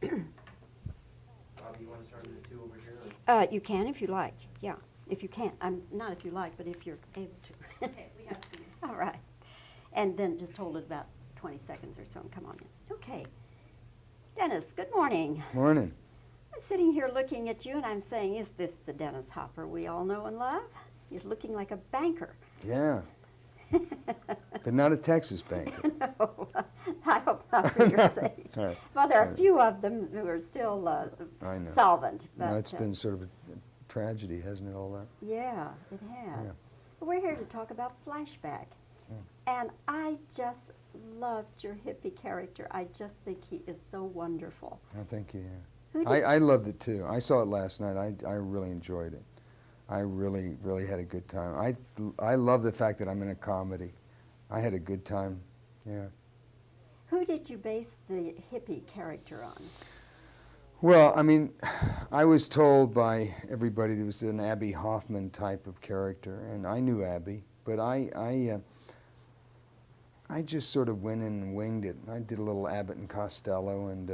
Bobbie, you want to start with this two over here? You can if you like. Yeah, if you can. Not if you like, but if you're able to. Okay, we have to. All right. And then just hold it about 20 seconds or so and come on in. Okay. Dennis, good morning. Morning. I'm sitting here looking at you and I'm saying, is this the Dennis Hopper we all know and love? You're looking like a banker. Yeah. But not a Texas banker. No, I hope not for your sake. All right. Well, there are a few of them who are still I know. solvent. But, No, it's been sort of a tragedy, hasn't it, all that? Yeah, it has. Yeah. But we're here to talk about Flashback. Yeah. And I just loved your hippie character. I just think he is so wonderful. Oh, thank you, yeah. Who did- I loved it, too. I saw it last night. I really enjoyed it. I really, really had a good time. I love the fact that I'm in a comedy. I had a good time, yeah. Who did you base the hippie character on? Well, I mean, I was told by everybody there was an Abby Hoffman type of character, and I knew Abby, but I just sort of went in and winged it. I did a little Abbott and Costello, and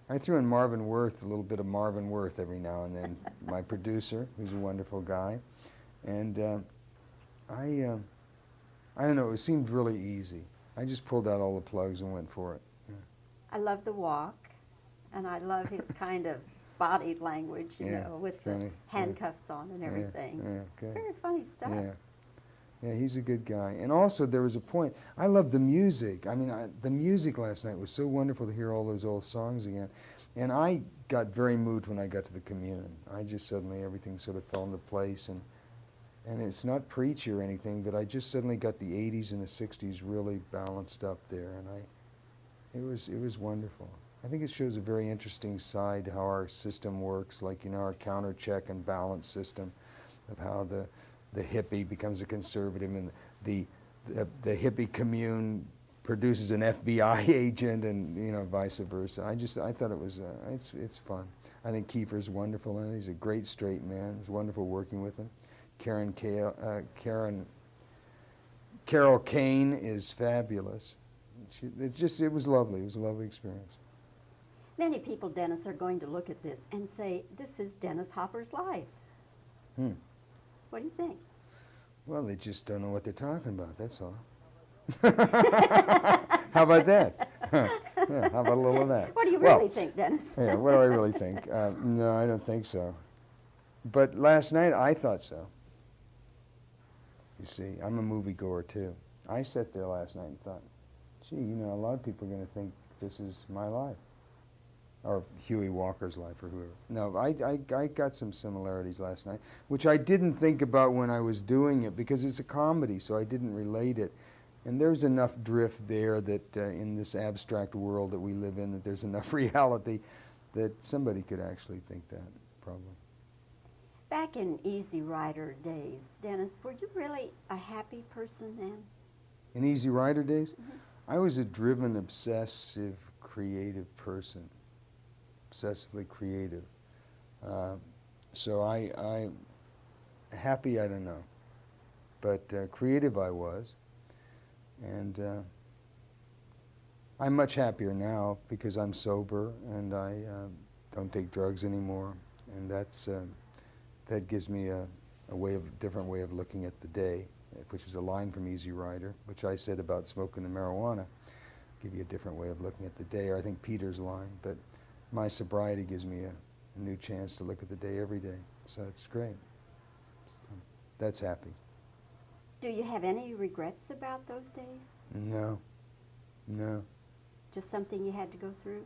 I threw in Marvin Worth, a little bit of Marvin Worth every now and then, my producer, who's a wonderful guy, and I don't know, it seemed really easy. I just pulled out all the plugs and went for it. Yeah. I love the walk, and I love his kind of body language, you Yeah, know, with funny, the handcuffs on and everything. Yeah, good. Very funny stuff. Yeah. Yeah, he's a good guy. And also, there was a point, I love the music. I mean, the music last night was so wonderful to hear all those old songs again. And I got very moved when I got to the commune. I just suddenly, everything sort of fell into place. And it's not preachy or anything, but I just suddenly got the 80s and the 60s really balanced up there. And it was wonderful. I think it shows a very interesting side to how our system works, like, you know, our counter check and balance system of how the hippie becomes a conservative, and the hippie commune produces an FBI agent, and, you know, vice versa. I thought it was it's fun. I think Kiefer's wonderful, and he's a great straight man. It's wonderful working with him. Carol Kane is fabulous. It was lovely. It was a lovely experience. Many people, Dennis, are going to look at this and say, this is Dennis Hopper's life. What do you think? Well, they just don't know what they're talking about, that's all. How about that? Yeah, how about a little of that? What do you really think, Dennis? Yeah, what do I really think? No, I don't think so. But last night, I thought so. You see, I'm a moviegoer, too. I sat there last night and thought, gee, you know, a lot of people are going to think this is my life. Or Huey Walker's life, or whoever. No, I got some similarities last night, which I didn't think about when I was doing it, because it's a comedy, so I didn't relate it. And there's enough drift there that in this abstract world that we live in, that there's enough reality that somebody could actually think that, probably. Back in Easy Rider days, Dennis, were you really a happy person then? In Easy Rider days? Mm-hmm. I was a driven, obsessive, creative person. Obsessively creative. So I happy, I don't know. But creative I was. And I'm much happier now because I'm sober and I don't take drugs anymore. And that gives me a different way of looking at the day, which is a line from Easy Rider, which I said about smoking the marijuana. Give you a different way of looking at the day, or I think Peter's line. But my sobriety gives me a new chance to look at the day every day. So it's great. So that's happy. Do you have any regrets about those days? No. No. Just something you had to go through?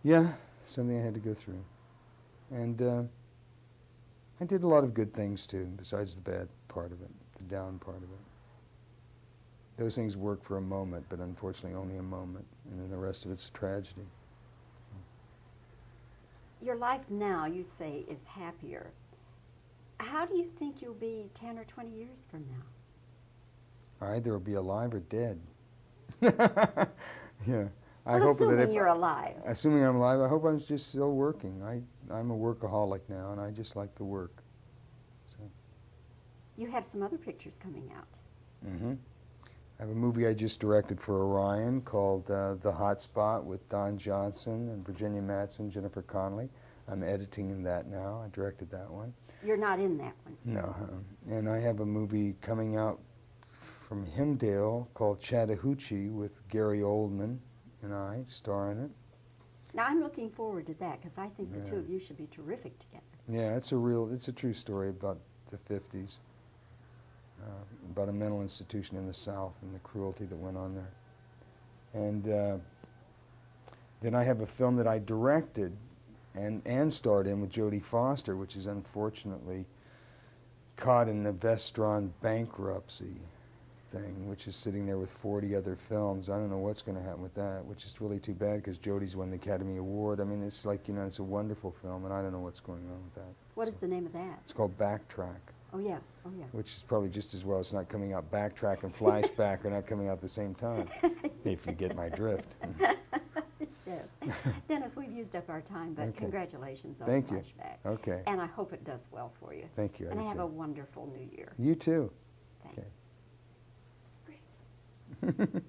Yeah, something I had to go through. And I did a lot of good things, too, besides the bad part of it, the down part of it. Those things work for a moment, but unfortunately only a moment, and then the rest of it's a tragedy. Your life now, you say, is happier. How do you think you'll be 10 or 20 years from now? I either will be alive or dead. Yeah. Well, assuming you're alive. Assuming I'm alive, I hope I'm just still working. I'm a workaholic now, and I just like to work. So. You have some other pictures coming out. Mm-hmm. I have a movie I just directed for Orion called The Hot Spot with Don Johnson and Virginia Madsen, Jennifer Connelly. I'm editing in that now. I directed that one. You're not in that one. No. And I have a movie coming out from Himdale called Chattahoochee with Gary Oldman and I star in it. Now, I'm looking forward to that because I think the Yeah. two of you should be terrific together. Yeah, it's a true story about the 50s, about a mental institution in the South and the cruelty that went on there. And then I have a film that I directed and starred in with Jodie Foster, which is unfortunately caught in the Vestron bankruptcy thing, which is sitting there with 40 other films. I don't know what's going to happen with that, which is really too bad because Jodie's won the Academy Award. I mean, it's like, it's a wonderful film, and I don't know what's going on with that. What is the name of that? It's called Backtrack, Oh, yeah. Oh, yeah. which is probably just as well it's not coming out. Backtrack and Flashback are not coming out at the same time, if you get my drift. Yes. Dennis, we've used up our time, but Okay. Congratulations on Thank you. Flashback. Okay. And I hope it does well for you. Thank you. I And do have too. a wonderful new year. You too. Thanks. Great.